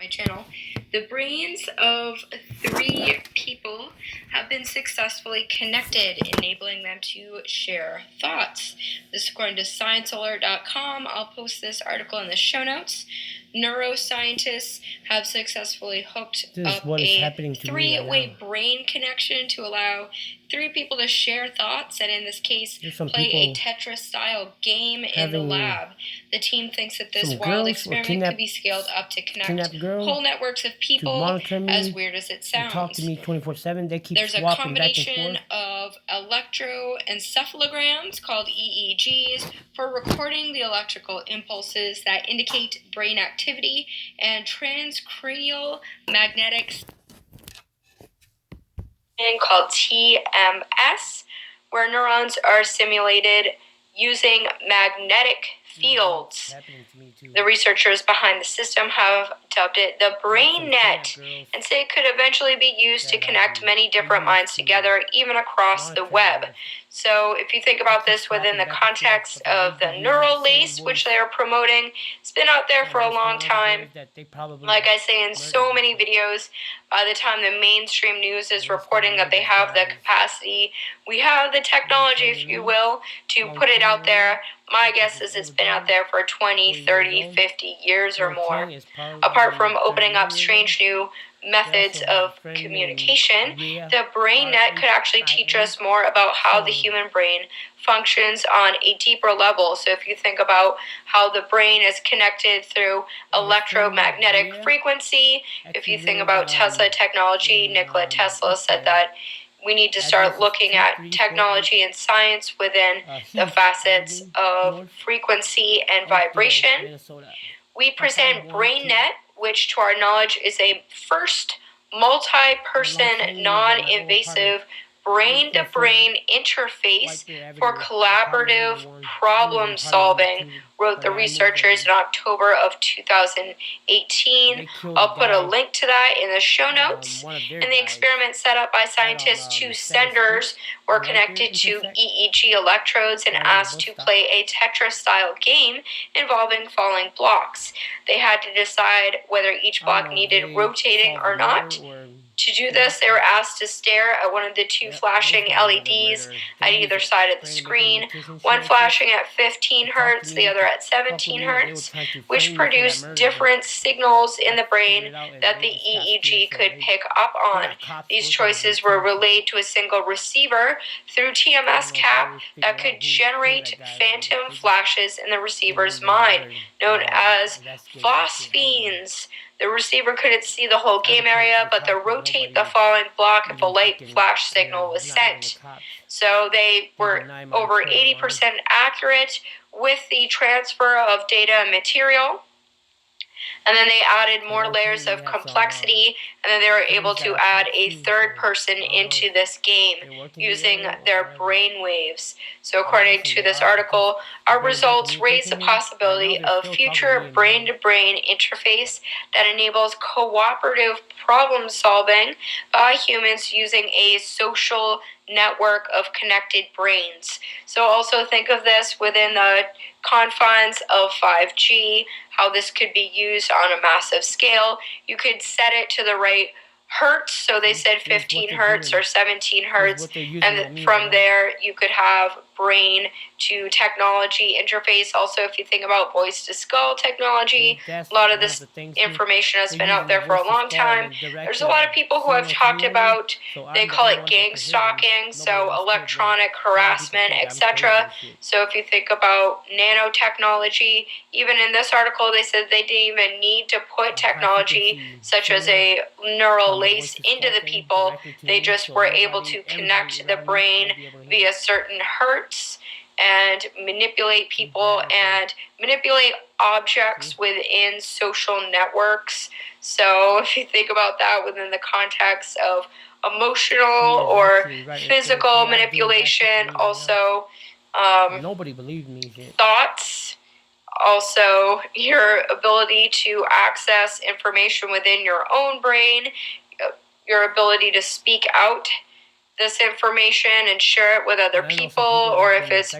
channel. The brains of 3 people have been successfully connected, enabling them to share thoughts. This is according to ScienceAlert.com. I'll post this article in the show notes. Neuroscientists have successfully hooked up a 3-way brain connection to allow 3 people to share thoughts and, in this case, play a Tetris-style game in the lab. The team thinks that this wild experiment could be scaled up to connect whole networks of people, as weird as it sounds. Talk to me 24/7. They keep There's a swapping back and combination forth. of electroencephalograms called EEGs for recording the electrical impulses that indicate brain activity, and transcranial magnetic called TMS, where neurons are simulated using magnetic fields. The researchers behind the system have dubbed it the brain net, and say it could eventually be used to connect many different minds together, even across the web. So if you think about this within the context of the neural lace, which they are promoting, it's been out there for a long time. Like I say in so many videos, by the time the mainstream news is reporting that they have the capacity, we have the technology, if you will, to put it out there. My guess is it's been out there for 20, 30, 50 years or more. Apart from opening up strange new methods of communication, the brain net could actually teach us more about how the human brain functions on a deeper level. So if you think about how the brain is connected through electromagnetic frequency, if you think about Tesla technology, Nikola Tesla said that we need to start looking at technology and science within the facets of frequency and vibration. We present BrainNet, which to our knowledge is a first multi-person, non-invasive brain-to-brain interface for collaborative problem solving, wrote the researchers in October of 2018. I'll put a link to that in the show notes. In the experiment set up by scientists, 2 senders were connected to EEG electrodes and asked to play a Tetris-style game involving falling blocks. They had to decide whether each block needed rotating or not. To do this, they were asked to stare at one of the 2 flashing LEDs at either side of the screen, one flashing at 15 hertz, the other at 17 hertz, which produced different signals in the brain that the EEG could pick up on. These choices were relayed to a single receiver through TMS cap that could generate phantom flashes in the receiver's mind, known as phosphenes. The receiver couldn't see the whole game area, but they rotate the falling block if a light flash signal was sent. So they were over 80% accurate with the transfer of data and material. And then they added more layers of complexity, and then they were able to add a 3rd person into this game using their brain waves. So according to this article, our results raise the possibility of future brain-to-brain interface that enables cooperative problem solving by humans using a social network of connected brains. So also think of this within the confines of 5G, how this could be used on a massive scale. You could set it to the right hertz, so they said 15 hertz or 17 hertz, and from there you could have brain to technology interface. Also, if you think about voice to skull technology, a lot of this information has been out there for a long time. There's a lot of people who have talked about, they call it gang stalking, so electronic harassment, etc. So if you think about nanotechnology, even in this article they said they didn't even need to put technology such as a neural lace into the people. They just were able to connect the brain via certain hertz and manipulate people and manipulate objects within social networks. So if you think about that within the context of emotional or physical manipulation, also nobody believed me. Thoughts, also your ability to access information within your own brain, your ability to speak out this information and share it with other people, or if it's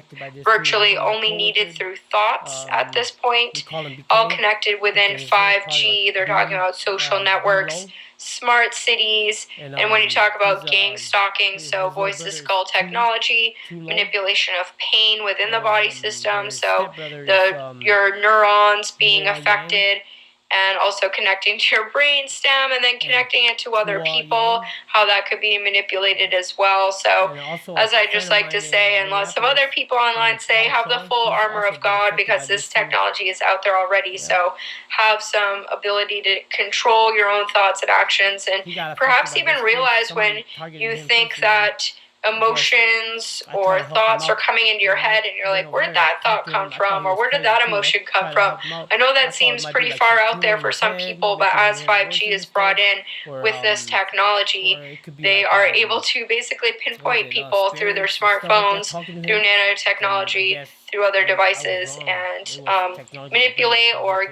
virtually only needed through thoughts at this point, all connected within 5G. They're talking about social networks, smart cities, and when you talk about gang stalking, so voice to skull technology, manipulation of pain within the body system, so your neurons being affected, and also connecting to your brain stem and then connecting it to other people, how that could be manipulated as well. So, as I just like to say, and lots of other people online say, have the full armor of God, because this technology is out there already. So, have some ability to control your own thoughts and actions, and perhaps even realize when you think that emotions or thoughts are coming into your head and you're like, where did that thought come from, or where did that emotion come from? I know that seems pretty far out there for some people, but as 5G is brought in with this technology, they are able to basically pinpoint people through their smartphones, through nanotechnology, through other devices, and manipulate or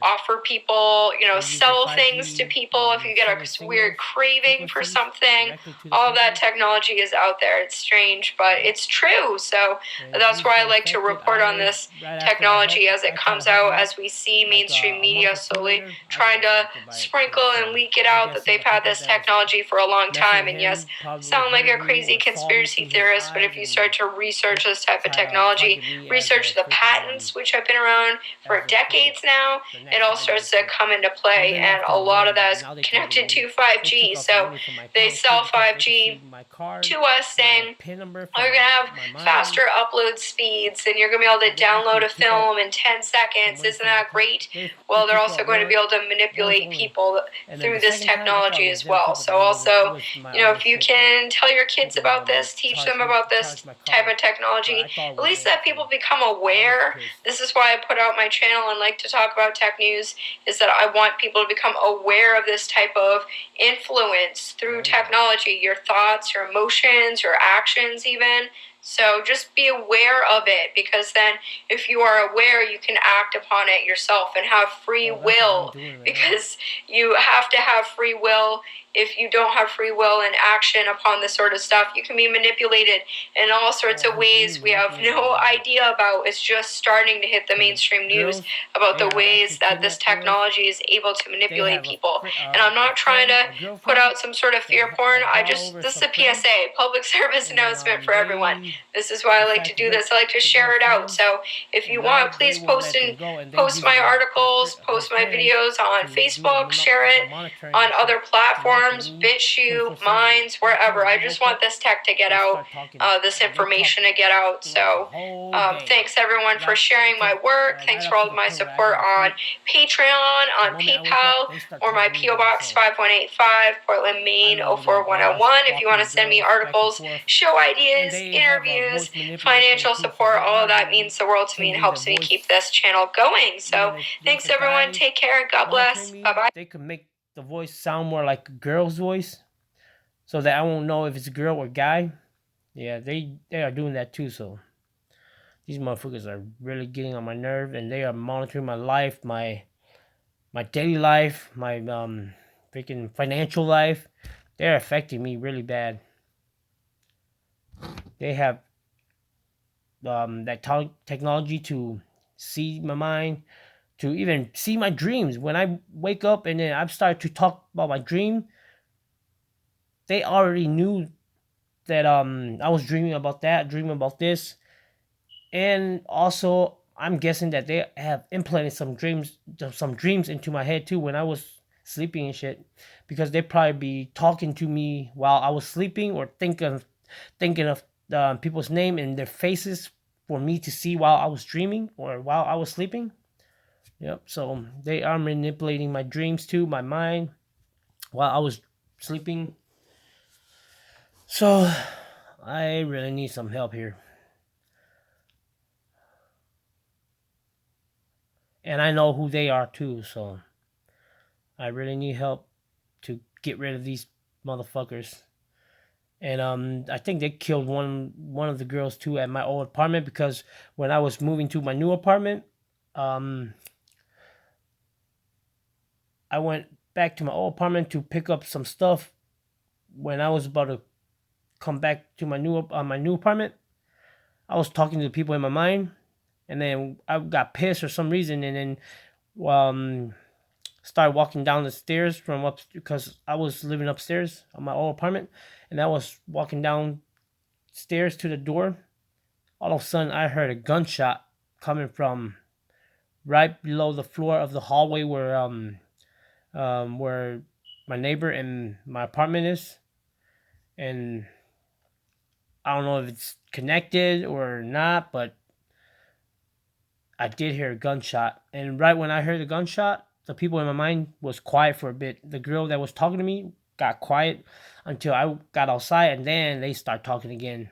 offer people, sell things to people if you get a weird craving for something. All that technology is out there. It's strange, but it's true. So that's why I like to report on this technology as it comes out, as we see mainstream media slowly trying to sprinkle and leak it out that they've had this technology for a long time. And yes, sound like a crazy conspiracy theorist, but if you start to research this type of technology, research the patents, which have been around for decades now, it all starts to come into play, and a lot of that is connected to 5G. So they sell 5G to us, saying you're going to have faster upload speeds and you're going to be able to download a film in 10 seconds. Isn't that great? Well, they're also going to be able to manipulate people through this technology as well. So also, if you can tell your kids about this, teach them about this type of technology, at least that people become aware. This is why I put out my channel and like to talk about tech news, is that I want people to become aware of this type of influence through technology, your thoughts, your emotions, your actions even. So just be aware of it, because then if you are aware, you can act upon it yourself and have free will, because you have to have free will. If you don't have free will and action upon this sort of stuff, you can be manipulated in all sorts of ways we have no idea about. It's just starting to hit the mainstream news about the ways that this technology is able to manipulate people. And I'm not trying to put out some sort of fear porn. This is a PSA, public service announcement for everyone. This is why I like to do this. I like to share it out. So if you want, please post my articles, post my videos on Facebook, share it on other platforms, BitChute, Minds, wherever. I just want this tech to get out, this information to get out. So thanks everyone for sharing my work. Thanks for all of my support on Patreon, on PayPal, or my PO Box 5185, Portland, Maine 04101. If you want to send me articles, show ideas, interviews, financial support, all of that means the world to me and helps me keep this channel going. So thanks everyone. Take care. God bless. Bye-bye. They could make the voice sound more like a girl's voice, so that I won't know if it's a girl or guy. Yeah, they are doing that too. So these motherfuckers are really getting on my nerve, and they are monitoring my life, my daily life, my freaking financial life. They're affecting me really bad. They have that technology to see my mind, to even see my dreams. When I wake up and then I start to talk about my dream, they already knew that I was dreaming about that, dreaming about this. And also I'm guessing that they have implanted some dreams into my head too when I was sleeping and shit, because they probably be talking to me while I was sleeping, or thinking of people's name and their faces for me to see while I was dreaming or while I was sleeping. Yep. So they are manipulating my dreams too, my mind, while I was sleeping. So I really need some help here. And I know who they are too, so I really need help to get rid of these motherfuckers. And I think they killed one of the girls too at my old apartment, because when I was moving to my new apartment, I went back to my old apartment to pick up some stuff when I was about to come back to my new apartment, I was talking to the people in my mind, and then I got pissed for some reason, and then started walking down the stairs from up because I was living upstairs on my old apartment, and I was walking downstairs to the door. All of a sudden, I heard a gunshot coming from right below the floor of the hallway where my neighbor and my apartment is, and I don't know if it's connected or not, but I did hear a gunshot. And right when I heard the gunshot, the people in my mind was quiet for a bit. The girl that was talking to me got quiet until I got outside, and then they start talking again.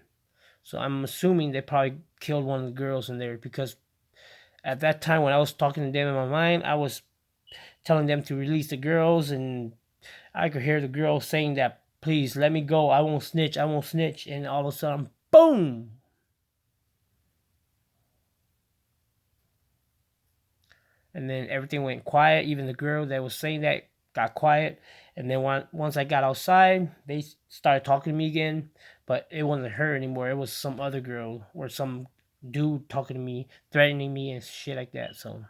So I'm assuming they probably killed one of the girls in there, because at that time when I was talking to them in my mind, I was telling them to release the girls, and I could hear the girl saying that, please let me go, I won't snitch, I won't snitch. And all of a sudden, boom! And then everything went quiet. Even the girl that was saying that got quiet. And then once I got outside, they started talking to me again, but it wasn't her anymore. It was some other girl or some dude talking to me, threatening me and shit like that. So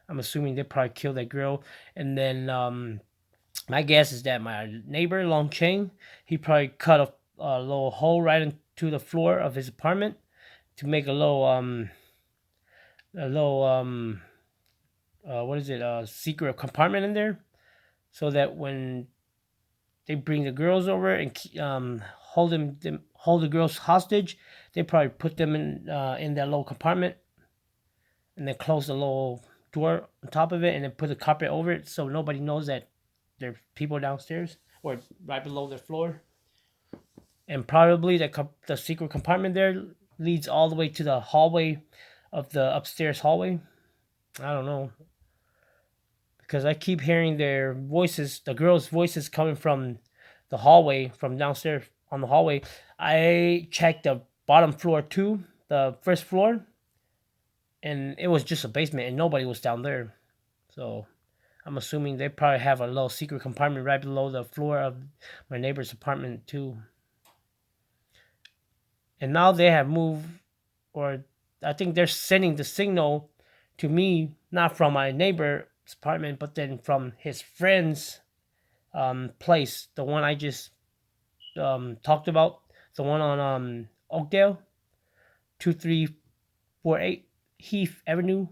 I'm assuming they probably killed that girl. And then my guess is that my neighbor Longcheng, he probably cut a little hole right into the floor of his apartment to make a little what is it, a secret compartment in there, so that when they bring the girls over and hold the girls hostage, they probably put them in that little compartment, and then close the little door on top of it, and then put a carpet over it so nobody knows that there are people downstairs or right below their floor. And probably the secret compartment there leads all the way to the hallway of the upstairs hallway. I don't know, because I keep hearing their voices, the girls' voices coming from the hallway, from downstairs on the hallway. I checked the bottom floor too, the first floor, and it was just a basement and nobody was down there. So I'm assuming they probably have a little secret compartment right below the floor of my neighbor's apartment too. And now they have moved, or I think they're sending the signal to me, not from my neighbor's apartment, but then from his friend's place, the one I just talked about, the one on Oakdale, 2348 Heath Avenue,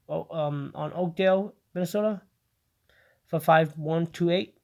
on Oakdale, Minnesota, 55128.